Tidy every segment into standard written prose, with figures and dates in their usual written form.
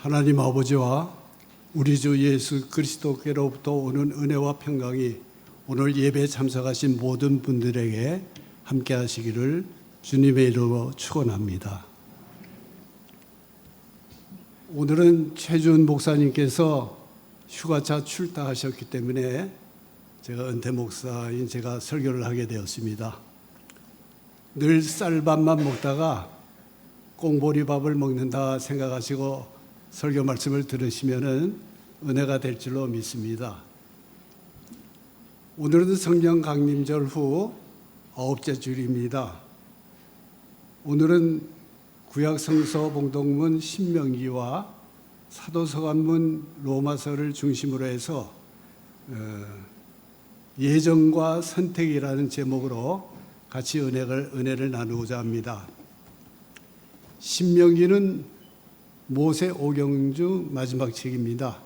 하나님 아버지와 우리 주 예수 그리스도께로부터 오는 은혜와 평강이 오늘 예배에 참석하신 모든 분들에게 함께 하시기를 주님의 이름으로 축원합니다. 오늘은 최준 목사님께서 휴가차 출타하셨기 때문에 제가 은퇴 목사인 제가 설교를 하게 되었습니다. 늘 쌀밥만 먹다가 꽁보리밥을 먹는다 생각하시고 설교 말씀을 들으시면 은혜가 될 줄로 믿습니다. 오늘은 성령 강림절 후 9째 주일입니다. 오늘은 구약 성서 봉독문 신명기와 사도서관문 로마서를 중심으로 해서 예정과 선택이라는 제목으로 같이 은혜를 나누고자 합니다. 신명기는 모세 오경 중 마지막 책입니다.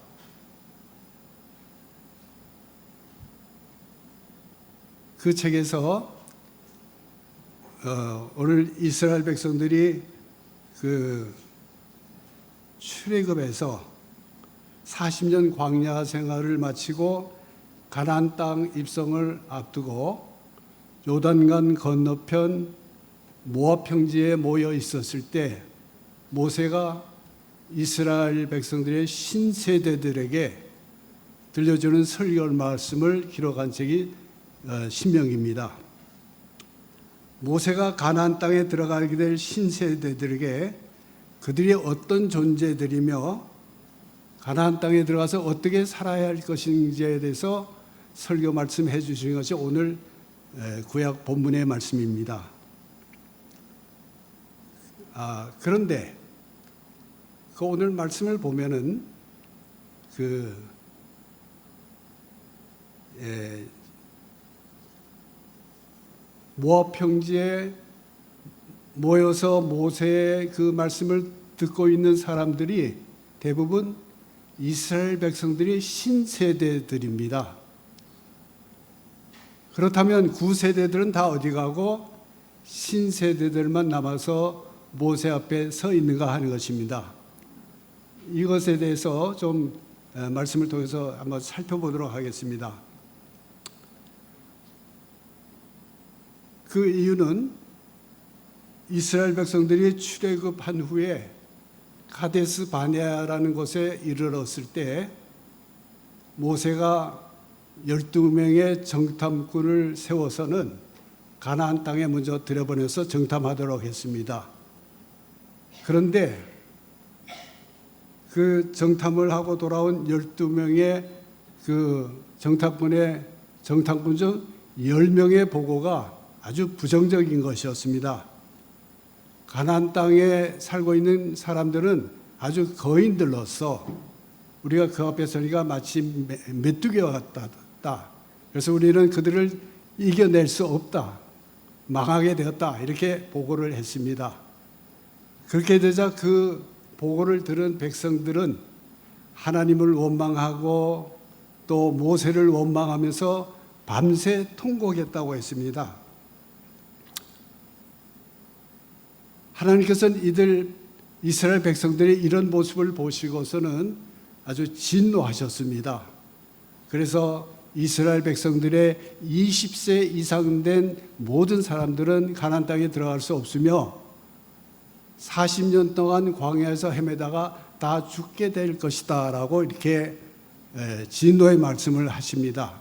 그 책에서 오늘 이스라엘 백성들이 출애굽에서 40년 광야 생활을 마치고 가나안 땅 입성을 앞두고 요단강 건너편 모압 평지에 모여 있었을 때 모세가 이스라엘 백성들의 신세대들에게 들려주는 설교 말씀을 기록한 책이 신명기입니다. 모세가 가나안 땅에 들어가게 될 신세대들에게 그들이 어떤 존재들이며 가나안 땅에 들어가서 어떻게 살아야 할 것인지에 대해서 설교 말씀해 주신 것이 오늘 구약 본문의 말씀입니다. 그런데 그 오늘 말씀을 보면은 모압 평지에 모여서 모세의 그 말씀을 듣고 있는 사람들이 대부분 이스라엘 백성들이 신세대들입니다. 그렇다면 구세대들은 다 어디 가고 신세대들만 남아서 모세 앞에 서 있는가 하는 것입니다. 이것에 대해서 좀 말씀을 통해서 한번 살펴보도록 하겠습니다. 그 이유는 이스라엘 백성들이 출애굽한 후에 가데스 바네아라는 곳에 이르렀을 때 모세가 12명의 정탐꾼을 세워서는 가나안 땅에 먼저 들여보내서 정탐하도록 했습니다. 그런데 그 정탐을 하고 돌아온 12명의 그 정탐꾼 중 10명의 보고가 아주 부정적인 것이었습니다. 가나안 땅에 살고 있는 사람들은 아주 거인들로서 우리가 그 앞에 서니까 마치 메뚜기와 같다. 그래서 우리는 그들을 이겨낼 수 없다. 망하게 되었다. 이렇게 보고를 했습니다. 그렇게 되자 그 보고를 들은 백성들은 하나님을 원망하고 또 모세를 원망하면서 밤새 통곡했다고 했습니다. 하나님께서는 이스라엘 백성들의 이런 모습을 보시고서는 아주 진노하셨습니다. 그래서 이스라엘 백성들의 20세 이상 된 모든 사람들은 가나안 땅에 들어갈 수 없으며 40년 동안 광야에서 헤매다가 다 죽게 될 것이다 라고 이렇게 진노의 말씀을 하십니다.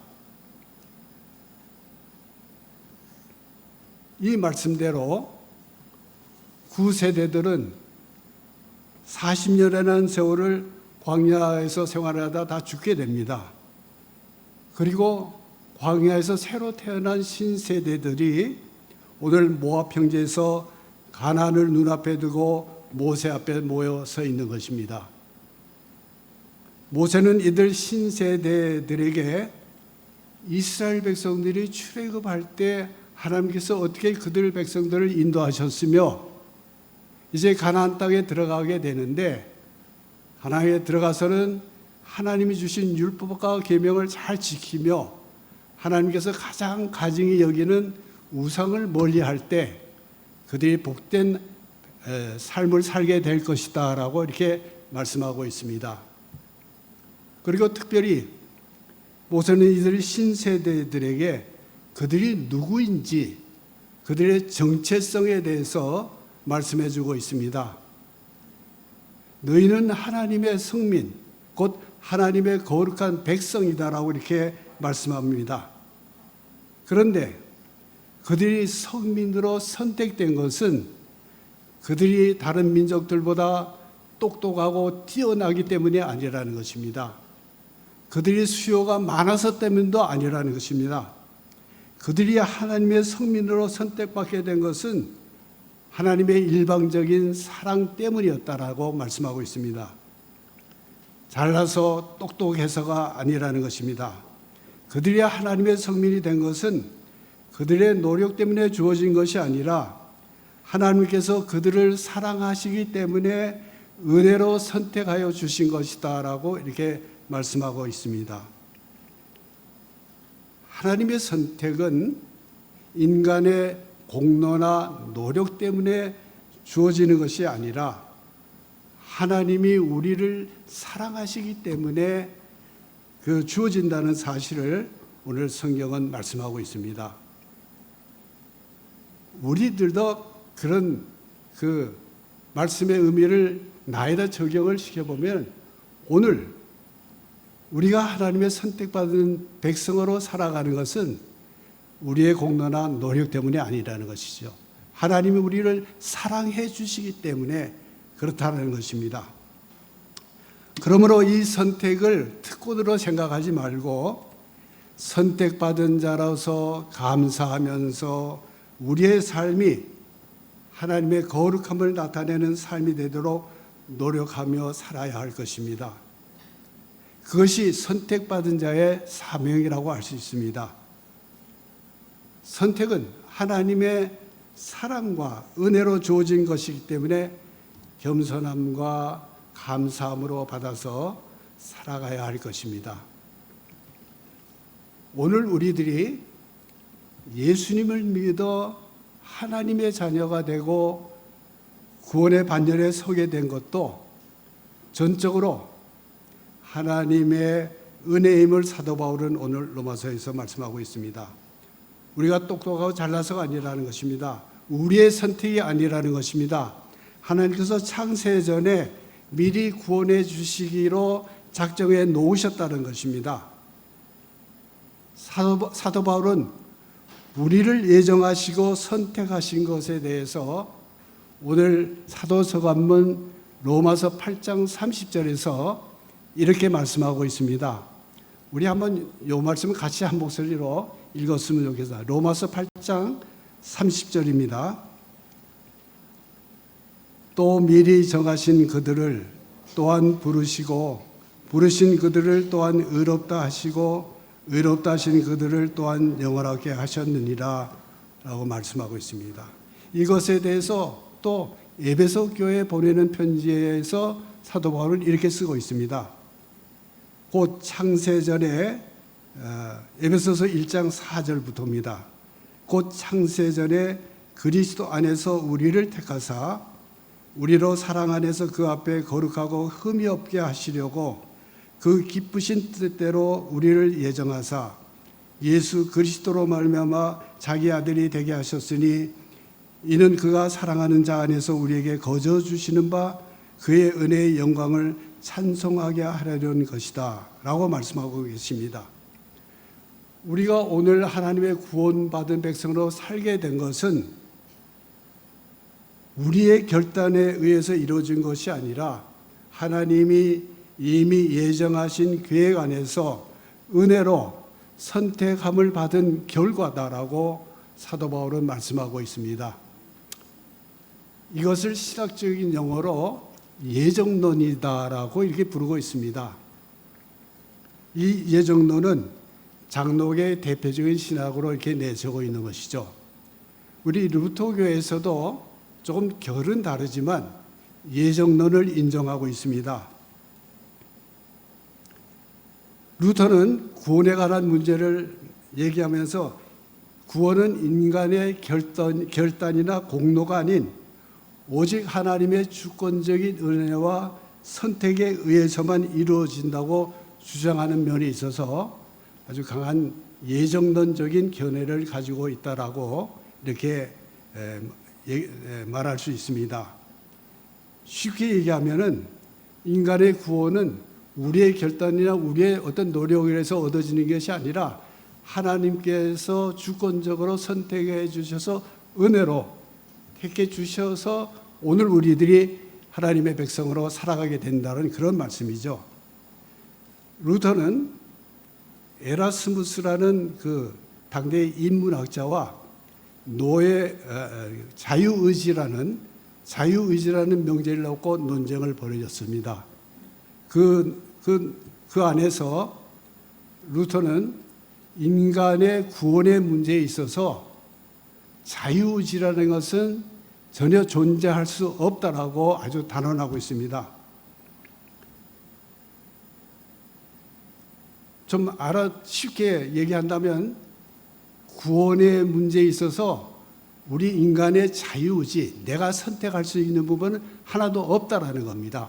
이 말씀대로 구세대들은 40년이라는 세월을 광야에서 생활하다 다 죽게 됩니다. 그리고 광야에서 새로 태어난 신세대들이 오늘 모압 평지에서 가나안을 눈앞에 두고 모세 앞에 모여 서 있는 것입니다. 모세는 이들 신세대들에게 이스라엘 백성들이 출애굽할 때 하나님께서 어떻게 그들 백성들을 인도하셨으며 이제 가나안 땅에 들어가게 되는데 가나안에 들어가서는 하나님이 주신 율법과 계명을 잘 지키며 하나님께서 가장 가증히 여기는 우상을 멀리할 때 그들이 복된 삶을 살게 될 것이다 라고 이렇게 말씀하고 있습니다. 그리고 특별히 모세는 이들 신세대들에게 그들이 누구인지 그들의 정체성에 대해서 말씀해 주고 있습니다. 너희는 하나님의 성민, 곧 하나님의 거룩한 백성이다라고 이렇게 말씀합니다. 그런데 그들이 성민으로 선택된 것은 그들이 다른 민족들보다 똑똑하고 뛰어나기 때문이 아니라는 것입니다. 그들이 수요가 많아서 때문도 아니라는 것입니다. 그들이 하나님의 성민으로 선택받게 된 것은 하나님의 일방적인 사랑 때문이었다라고 말씀하고 있습니다. 잘나서 똑똑해서가 아니라는 것입니다. 그들이 하나님의 성민이 된 것은 그들의 노력 때문에 주어진 것이 아니라 하나님께서 그들을 사랑하시기 때문에 은혜로 선택하여 주신 것이다라고 이렇게 말씀하고 있습니다. 하나님의 선택은 인간의 공로나 노력 때문에 주어지는 것이 아니라 하나님이 우리를 사랑하시기 때문에 그 주어진다는 사실을 오늘 성경은 말씀하고 있습니다. 우리들도 그런 그 말씀의 의미를 나에다 적용을 시켜보면 오늘 우리가 하나님의 선택받은 백성으로 살아가는 것은 우리의 공로나 노력 때문이 아니라는 것이죠. 하나님이 우리를 사랑해 주시기 때문에 그렇다는 것입니다. 그러므로 이 선택을 특권으로 생각하지 말고 선택받은 자로서 감사하면서 우리의 삶이 하나님의 거룩함을 나타내는 삶이 되도록 노력하며 살아야 할 것입니다. 그것이 선택받은 자의 사명이라고 할 수 있습니다. 선택은 하나님의 사랑과 은혜로 주어진 것이기 때문에 겸손함과 감사함으로 받아서 살아가야 할 것입니다. 오늘 우리들이 예수님을 믿어 하나님의 자녀가 되고 구원의 반열에 서게 된 것도 전적으로 하나님의 은혜임을 사도 바울은 오늘 로마서에서 말씀하고 있습니다. 우리가 똑똑하고 잘나서가 아니라는 것입니다. 우리의 선택이 아니라는 것입니다. 하나님께서 창세 전에 미리 구원해 주시기로 작정해 놓으셨다는 것입니다. 사도 바울은 우리를 예정하시고 선택하신 것에 대해서 오늘 사도서관문 로마서 8장 30절에서 이렇게 말씀하고 있습니다. 우리 한번 이 말씀을 같이 한 목소리로 읽었으면 좋겠습니다. 로마서 8장 30절입니다. 또 미리 정하신 그들을 또한 부르시고 부르신 그들을 또한 의롭다 하시고 의롭다 하신 그들을 또한 영원하게 하셨느니라 라고 말씀하고 있습니다. 이것에 대해서 또 에베소 교회에 보내는 편지에서 사도 바울은 이렇게 쓰고 있습니다. 곧 창세전에 에베소서 1장 4절부터입니다. 곧 창세전에 그리스도 안에서 우리를 택하사 우리로 사랑 안에서 그 앞에 거룩하고 흠이 없게 하시려고 그 기쁘신 뜻대로 우리를 예정하사 예수 그리스도로 말미암아 자기 아들이 되게 하셨으니 이는 그가 사랑하는 자 안에서 우리에게 거저 주시는 바 그의 은혜의 영광을 찬송하게 하려는 것이다 라고 말씀하고 계십니다. 우리가 오늘 하나님의 구원받은 백성으로 살게 된 것은 우리의 결단에 의해서 이루어진 것이 아니라 하나님이 이미 예정하신 계획 안에서 은혜로 선택함을 받은 결과다라고 사도 바울은 말씀하고 있습니다. 이것을 신학적인 용어로 예정론이다라고 이렇게 부르고 있습니다. 이 예정론은 장로교의 대표적인 신학으로 이렇게 내세우고 있는 것이죠. 우리 루터교에서도 조금 결은 다르지만 예정론을 인정하고 있습니다. 루터는 구원에 관한 문제를 얘기하면서 구원은 인간의 결단이나 공로가 아닌 오직 하나님의 주권적인 은혜와 선택에 의해서만 이루어진다고 주장하는 면이 있어서 아주 강한 예정론적인 견해를 가지고 있다라고 이렇게 말할 수 있습니다. 쉽게 얘기하면은 인간의 구원은 우리의 결단이나 우리의 어떤 노력에 의해서 얻어지는 것이 아니라 하나님께서 주권적으로 선택해 주셔서 은혜로 택해 주셔서 오늘 우리들이 하나님의 백성으로 살아가게 된다는 그런 말씀이죠. 루터는 에라스무스라는 그 당대의 인문학자와 자유의지라는 명제를 놓고 논쟁을 벌여졌습니다. 그 안에서 루터는 인간의 구원의 문제에 있어서 자유의지라는 것은 전혀 존재할 수 없다라고 아주 단언하고 있습니다. 좀 쉽게 얘기한다면 구원의 문제에 있어서 우리 인간의 자유의지, 내가 선택할 수 있는 부분은 하나도 없다라는 겁니다.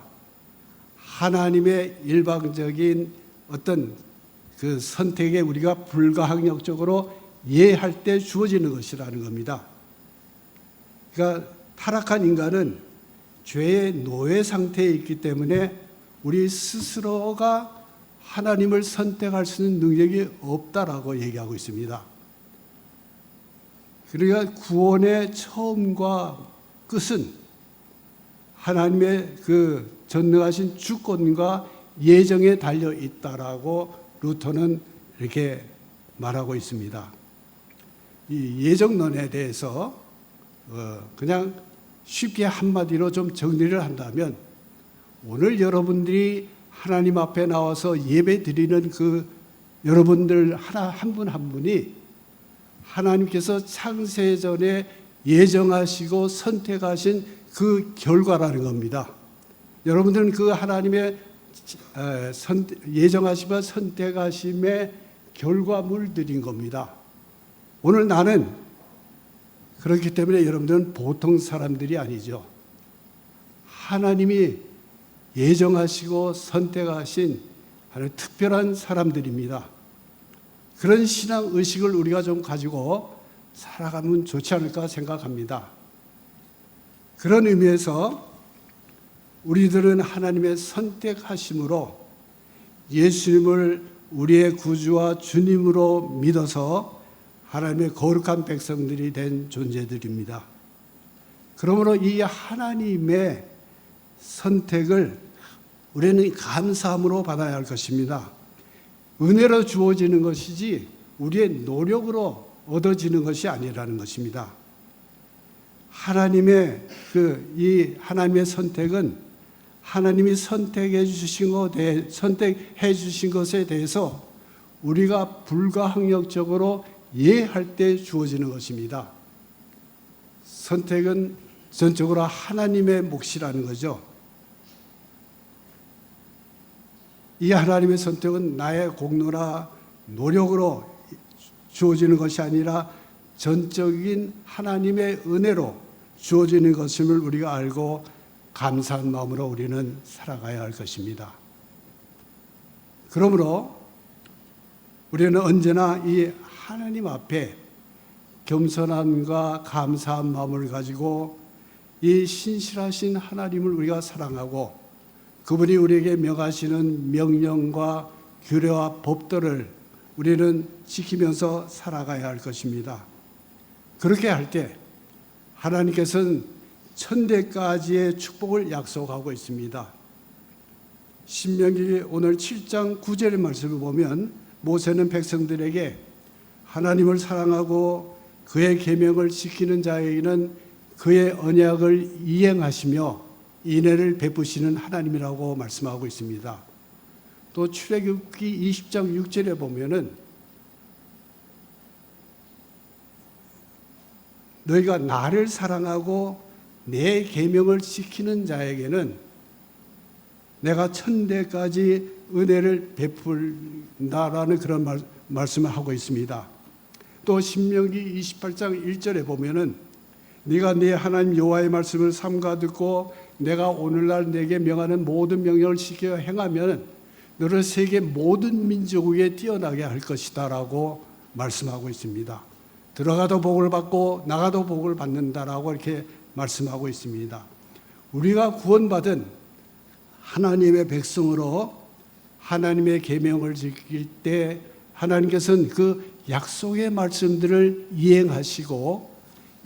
하나님의 일방적인 어떤 그 선택에 우리가 불가항력적으로 예할 때 주어지는 것이라는 겁니다. 그러니까 타락한 인간은 죄의 노예 상태에 있기 때문에 우리 스스로가 하나님을 선택할 수 있는 능력이 없다라고 얘기하고 있습니다. 그러니까 구원의 처음과 끝은 하나님의 그 전능하신 주권과 예정에 달려 있다라고 루터는 이렇게 말하고 있습니다. 이 예정론에 대해서 그냥 쉽게 한마디로 좀 정리를 한다면 오늘 여러분들이 하나님 앞에 나와서 예배 드리는 그 여러분들 한 분 한 분이 하나님께서 창세전에 예정하시고 선택하신 그 결과라는 겁니다. 여러분들은 그 하나님의 예정하시고 선택하심의 결과물들인 겁니다. 오늘 나는 그렇기 때문에 여러분들은 보통 사람들이 아니죠. 하나님이 예정하시고 선택하신 아주 특별한 사람들입니다. 그런 신앙 의식을 우리가 좀 가지고 살아가면 좋지 않을까 생각합니다. 그런 의미에서 우리들은 하나님의 선택하심으로 예수님을 우리의 구주와 주님으로 믿어서 하나님의 거룩한 백성들이 된 존재들입니다. 그러므로 이 하나님의 선택을 우리는 감사함으로 받아야 할 것입니다. 은혜로 주어지는 것이지 우리의 노력으로 얻어지는 것이 아니라는 것입니다. 하나님의 하나님의 선택은 하나님이 선택해 주신 것에 대해서 우리가 불가항력적으로 예할 때 주어지는 것입니다. 선택은 전적으로 하나님의 몫이라는 거죠. 이 하나님의 선택은 나의 공로나 노력으로 주어지는 것이 아니라 전적인 하나님의 은혜로 주어지는 것임을 우리가 알고 감사한 마음으로 우리는 살아가야 할 것입니다. 그러므로 우리는 언제나 이 하나님 앞에 겸손함과 감사한 마음을 가지고 이 신실하신 하나님을 우리가 사랑하고 그분이 우리에게 명하시는 명령과 규례와 법들을 우리는 지키면서 살아가야 할 것입니다. 그렇게 할 때 하나님께서는 천대까지의 축복을 약속하고 있습니다. 신명기 오늘 7장 9절의 말씀을 보면 모세는 백성들에게 하나님을 사랑하고 그의 계명을 지키는 자에게는 그의 언약을 이행하시며 인애를 베푸시는 하나님이라고 말씀하고 있습니다. 또 출애굽기 20장 6절에 보면은 너희가 나를 사랑하고 내 계명을 지키는 자에게는 내가 천대까지 은혜를 베풀다라는 그런 말씀을 하고 있습니다. 또 신명기 28장 1절에 보면은 네가 네 하나님 여호와의 말씀을 삼가 듣고 내가 오늘날 내게 명하는 모든 명령을 지켜 행하면 너를 세계 모든 민족 위에 뛰어나게 할 것이다 라고 말씀하고 있습니다. 들어가도 복을 받고 나가도 복을 받는다라고 이렇게 말씀하고 있습니다. 우리가 구원받은 하나님의 백성으로 하나님의 계명을 지킬 때 하나님께서는 그 약속의 말씀들을 이행하시고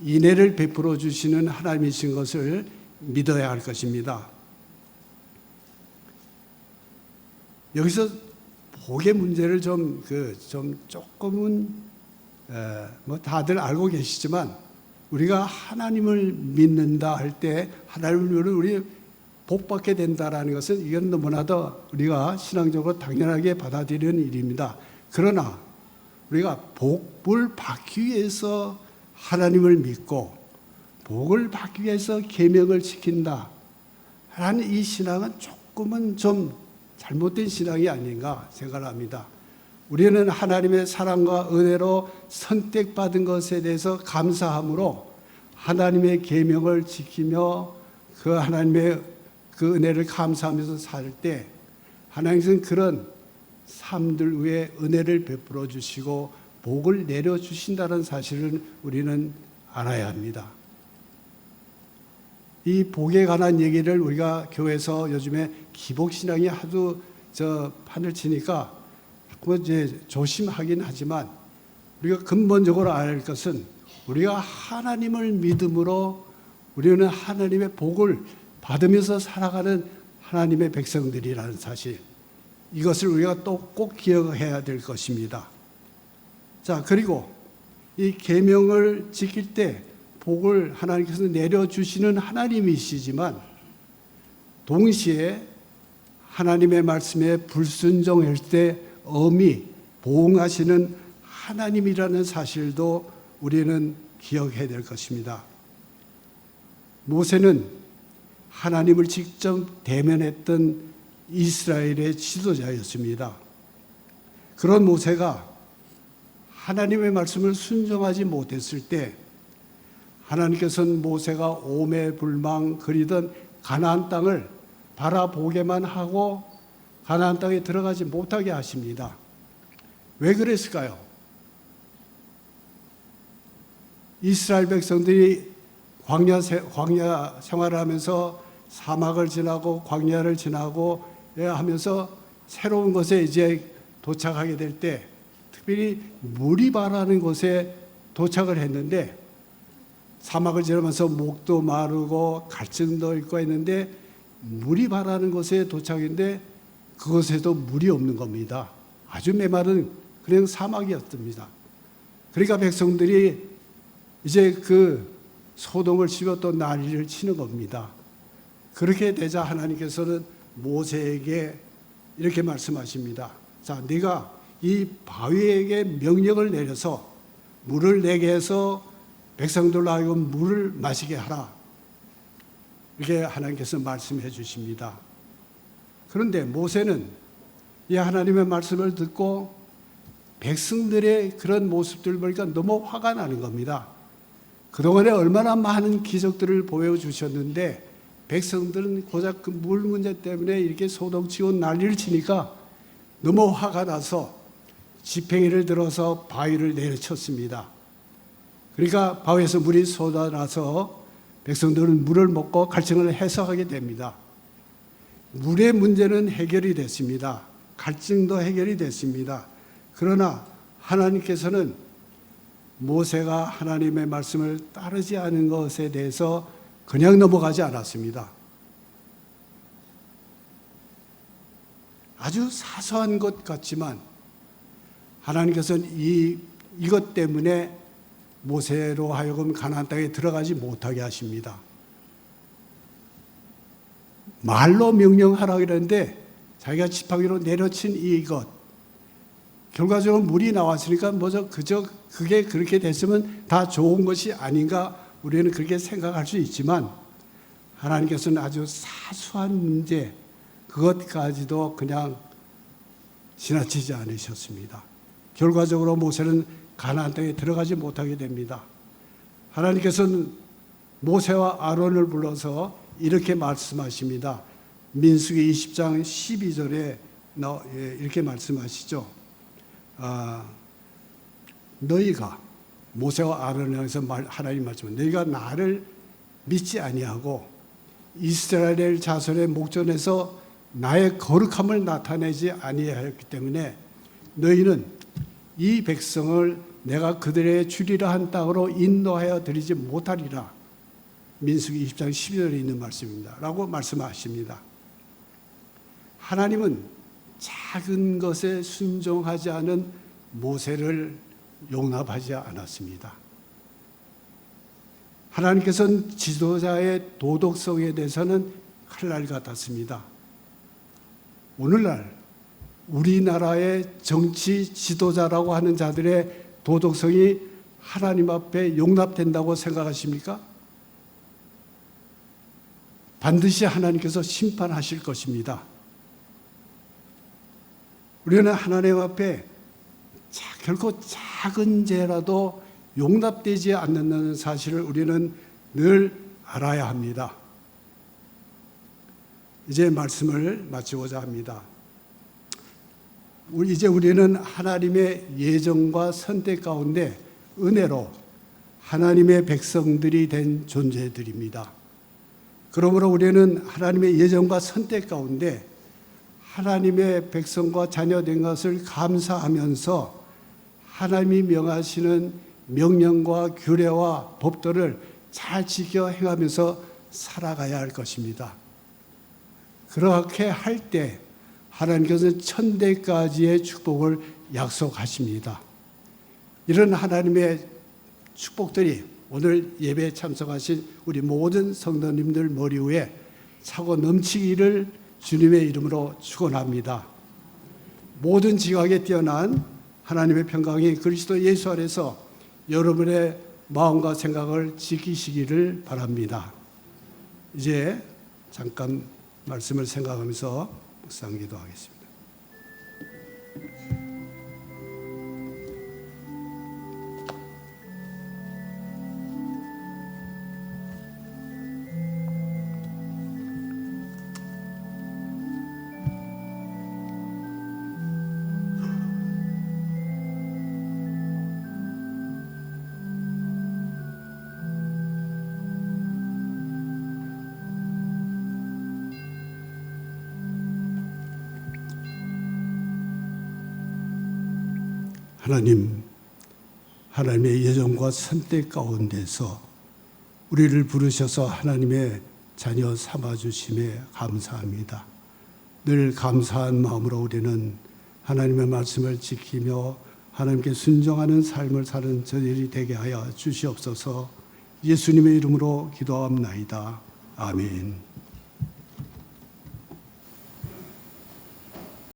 인애를 베풀어 주시는 하나님이신 것을 믿어야 할 것입니다. 여기서 복의 문제를 조금은 다들 알고 계시지만 우리가 하나님을 믿는다 할 때 하나님을 믿으면 우리 복받게 된다라는 것은 이건 너무나도 우리가 신앙적으로 당연하게 받아들이는 일입니다. 그러나 우리가 복을 받기 위해서 하나님을 믿고 복을 받기 위해서 계명을 지킨다 하는 이 신앙은 조금은 좀 잘못된 신앙이 아닌가 생각을 합니다. 우리는 하나님의 사랑과 은혜로 선택받은 것에 대해서 감사함으로 하나님의 계명을 지키며 그 하나님의 그 은혜를 감사하면서 살 때 하나님은 그런 삶들 위에 은혜를 베풀어 주시고 복을 내려 주신다는 사실을 우리는 알아야 합니다. 이 복에 관한 얘기를 우리가 교회에서 요즘에 기복신앙이 하도 판을 치니까 이제 조심하긴 하지만 우리가 근본적으로 알아야 할 것은 우리가 하나님을 믿음으로 우리는 하나님의 복을 받으면서 살아가는 하나님의 백성들이라는 사실, 이것을 우리가 또 꼭 기억해야 될 것입니다. 자, 그리고 이 계명을 지킬 때 복을 하나님께서 내려주시는 하나님이시지만 동시에 하나님의 말씀에 불순종할 때 엄히 보응하시는 하나님이라는 사실도 우리는 기억해야 될 것입니다. 모세는 하나님을 직접 대면했던 이스라엘의 지도자였습니다. 그런 모세가 하나님의 말씀을 순종하지 못했을 때 하나님께서는 모세가 오매불망 그리던 가나안 땅을 바라보게만 하고 가나안 땅에 들어가지 못하게 하십니다. 왜 그랬을까요? 이스라엘 백성들이 광야 생활을 하면서 사막을 지나고 광야를 지나고 하면서 새로운 곳에 이제 도착하게 될 때 특별히 물이 바라는 곳에 도착을 했는데 사막을 지나면서 목도 마르고 갈증도 있고 했는데 물이 바라는 곳에 도착했는데 그곳에도 물이 없는 겁니다. 아주 메마른 그냥 사막이었습니다. 그러니까 백성들이 이제 그 소동을 치며 또 난리를 치는 겁니다. 그렇게 되자 하나님께서는 모세에게 이렇게 말씀하십니다. 자, 네가 이 바위에게 명령을 내려서 물을 내게 해서 백성들로 하여금 물을 마시게 하라. 이렇게 하나님께서 말씀해 주십니다. 그런데 모세는 이 하나님의 말씀을 듣고 백성들의 그런 모습들을 보니까 너무 화가 나는 겁니다. 그동안에 얼마나 많은 기적들을 보여주셨는데 백성들은 고작 그 물 문제 때문에 이렇게 소동치고 난리를 치니까 너무 화가 나서 지팡이를 들어서 바위를 내려쳤습니다. 그러니까 바위에서 물이 쏟아나서 백성들은 물을 먹고 갈증을 해소하게 됩니다. 물의 문제는 해결이 됐습니다. 갈증도 해결이 됐습니다. 그러나 하나님께서는 모세가 하나님의 말씀을 따르지 않은 것에 대해서 그냥 넘어가지 않았습니다. 아주 사소한 것 같지만 하나님께서는 이것 때문에 모세로 하여금 가나안 땅에 들어가지 못하게 하십니다. 말로 명령하라 그랬는데 자기가 지팡이로 내려친 이것, 결과적으로 물이 나왔으니까 그게 그렇게 됐으면 다 좋은 것이 아닌가 우리는 그렇게 생각할 수 있지만 하나님께서는 아주 사소한 문제 그것까지도 그냥 지나치지 않으셨습니다. 결과적으로 모세는 가나안 땅에 들어가지 못하게 됩니다. 하나님께서는 모세와 아론을 불러서 이렇게 말씀하십니다. 민수기 20장 12절에 이렇게 말씀하시죠. 너희가 모세와 아론을 향해서 하나님 말씀은 너희가 나를 믿지 아니하고 이스라엘 자손의 목전에서 나의 거룩함을 나타내지 아니하였기 때문에 너희는 이 백성을 내가 그들의 주리라 한 땅으로 인도하여 드리지 못하리라. 민수기 20장 12절에 있는 말씀입니다. 라고 말씀하십니다. 하나님은 작은 것에 순종하지 않은 모세를 용납하지 않았습니다. 하나님께서는 지도자의 도덕성에 대해서는 칼날 같았습니다. 오늘날 우리나라의 정치 지도자라고 하는 자들의 도덕성이 하나님 앞에 용납된다고 생각하십니까? 반드시 하나님께서 심판하실 것입니다. 우리는 하나님 앞에 결코 작은 죄라도 용납되지 않는다는 사실을 우리는 늘 알아야 합니다. 이제 말씀을 마치고자 합니다. 이제 우리는 하나님의 예정과 선택 가운데 은혜로 하나님의 백성들이 된 존재들입니다. 그러므로 우리는 하나님의 예정과 선택 가운데 하나님의 백성과 자녀된 것을 감사하면서 하나님이 명하시는 명령과 규례와 법도를 잘 지켜 행하면서 살아가야 할 것입니다. 그렇게 할 때 하나님께서는 천대까지의 축복을 약속하십니다. 이런 하나님의 축복들이 오늘 예배에 참석하신 우리 모든 성도님들 머리 위에 차고 넘치기를 주님의 이름으로 축원합니다. 모든 지각에 뛰어난 하나님의 평강이 그리스도 예수 안에서 여러분의 마음과 생각을 지키시기를 바랍니다. 이제 잠깐 말씀을 생각하면서 묵상 기도하겠습니다. 하나님의 예정과 선택 가운데서 우리를 부르셔서 하나님의 자녀 삼아주심에 감사합니다. 늘 감사한 마음으로 우리는 하나님의 말씀을 지키며 하나님께 순종하는 삶을 사는 저희들이 되게 하여 주시옵소서. 예수님의 이름으로 기도합나이다. 아멘.